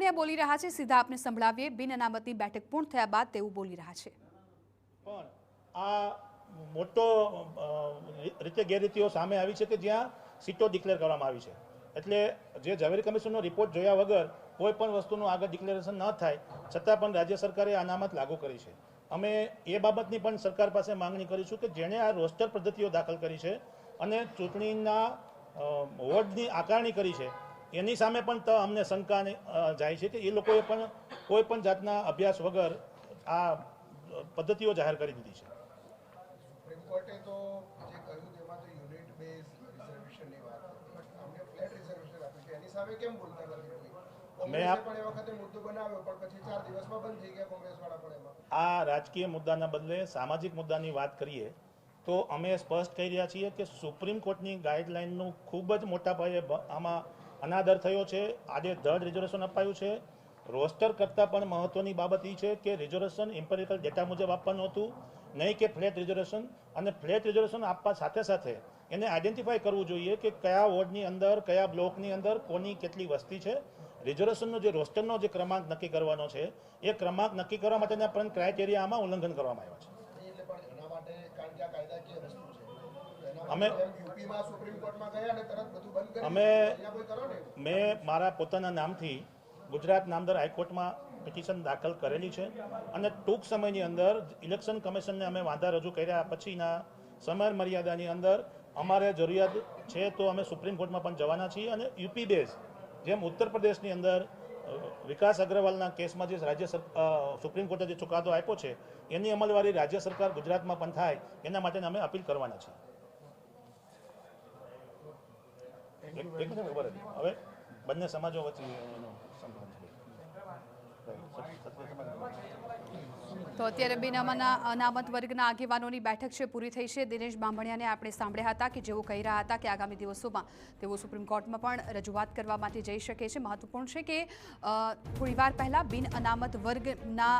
બામણિયા બોલી રહ્યા છે, સીધા આપને સંભળાવીએ। બિન અનામતની બેઠક પૂર્ણ થયા બાદ તેવું બોલી રહ્યા છે। પણ આ મોટો રીતે ગેરરીતિઓ સામે આવી છે કે જ્યાં સીટો ડિક્લેર કરવામાં આવી છે, એટલે જે ઝવેરી કમિશનનો રિપોર્ટ જોયા વગર કોઈ પણ વસ્તુનું આગળ ડિક્લેરેશન ન થાય છતાં પણ રાજ્ય સરકારે અનામત લાગુ કરી છે। અમે એ બાબતની પણ સરકાર પાસે માંગણી કરીશું કે જેણે આ રોસ્ટર પદ્ધતિઓ દાખલ કરી છે અને ચૂંટણીના વોર્ડની આકારણી કરી છે એની સામે પણ અમને શંકા જાય છે કે એ લોકોએ પણ કોઈ પણ જાતના અભ્યાસ વગર આ પદ્ધતિઓ જાહેર કરી દીધી છે। સુપ્રીમ કોર્ટે તો જે કહ્યું તેમાં તો યુનિટ બેઝ રિઝર્વેશનની વાત હતી, અમને ફ્લેટ રિઝર્વેશન આપ્યું છે, એની સામે કેમ બોલતા નથી? કોંગ્રેસે પણ એ વખતે મુદ્દો બનાવ્યો પણ પછી 4 દિવસમાં બંધ થઈ ગયા કોંગ્રેસવાળા પણ એમાં। આ રાજકીય મુદ્દાના બદલે સામાજિક મુદ્દાની વાત કરીએ તો અમે સ્પષ્ટ કહી રહ્યા છીએ કે સુપ્રીમ કોર્ટની ગાઈડલાઇનનું ખૂબ જ મોટા પાયે આમાં અનાદર થયો છે। આજે ધડ રિઝર્વેશન અપાયું છે। રોસ્ટર કરતાં પણ મહત્વની બાબત એ છે કે રિઝર્વેશન ઇમ્પેરિકલ ડેટા મુજબ આપવાનું હતું, નહીં કે ફ્લેટ રિઝર્વેશન। અને ફ્લેટ રિઝર્વેશન આપવા સાથે સાથે એને આઈડેન્ટિફાઈ કરવું જોઈએ કે કયા વોર્ડની અંદર કયા બ્લોકની અંદર કોની કેટલી વસ્તી છે। રિઝર્વેશનનો જે રોસ્ટરનો જે ક્રમાંક નક્કી કરવાનો છે એ ક્રમાંક નક્કી કરવા માટેના પણ ક્રાઇટેરિયામાં ઉલ્લંઘન કરવામાં આવ્યા છે। મેં મારા પોતાના નામથી ગુજરાત નામદાર હાઈકોર્ટમાં પિટિશન દાખલ કરેલી છે અને ટૂંક સમયની અંદર ઇલેક્શન કમિશનને અમે વાંધા રજૂ કર્યા પછીના સમય મર્યાદાની અંદર અમારે જરૂરિયાત છે તો અમે સુપ્રીમ કોર્ટમાં પણ જવાના છીએ અને યુપી બેઝ જેમ ઉત્તર પ્રદેશની અંદર વિકાસ અગ્રવાલના કેસમાં જે સુપ્રીમ કોર્ટે જે ચુકાદો આપ્યો છે એની અમલવારી રાજ્ય સરકાર ગુજરાતમાં પણ થાય એના માટે અમે અપીલ કરવાના છીએ। ખબર હતી હવે બંને સમાજો વચ્ચે તો અત્યારે બિન અનામત વર્ગના આગેવાનોની બેઠક છે પૂરી થઈ છે। દિનેશ બામણિયાને આપણે સાંભળ્યા હતા કે જેઓ કહી રહ્યા હતા કે આગામી દિવસોમાં તેઓ સુપ્રીમ કોર્ટમાં પણ રજૂઆત કરવા માટે જઈ શકે છે। મહત્વપૂર્ણ છે કે થોડીવાર પહેલાં બિન અનામત વર્ગના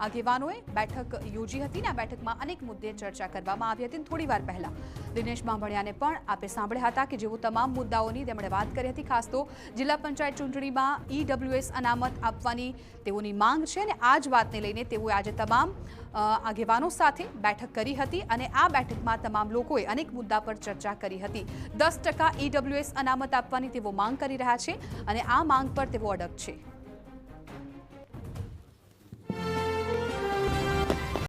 આગેવાનોએ બેઠક યોજી હતી અને આ બેઠકમાં અનેક મુદ્દે ચર્ચા કરવામાં આવી હતી। થોડીવાર પહેલાં દિનેશ બામણિયાને પણ આપણે સાંભળ્યા હતા કે જેઓ તમામ મુદ્દાઓની તેમણે વાત કરી હતી। ખાસ તો જિલ્લા પંચાયત ચૂંટણીમાં EWS અનામત આપવાની તેઓની માંગ છે અને આ જ વાતને લઈને તેઓએ આજે તમામ આગેવાનો સાથે બેઠક કરી હતી અને આ બેઠકમાં તમામ લોકોએ અનેક મુદ્દા પર ચર્ચા કરી હતી। 10% EWS અનામત આપવાની તેઓ માંગ કરી રહ્યા છે અને આ માંગ પર તેઓ અડગ છે।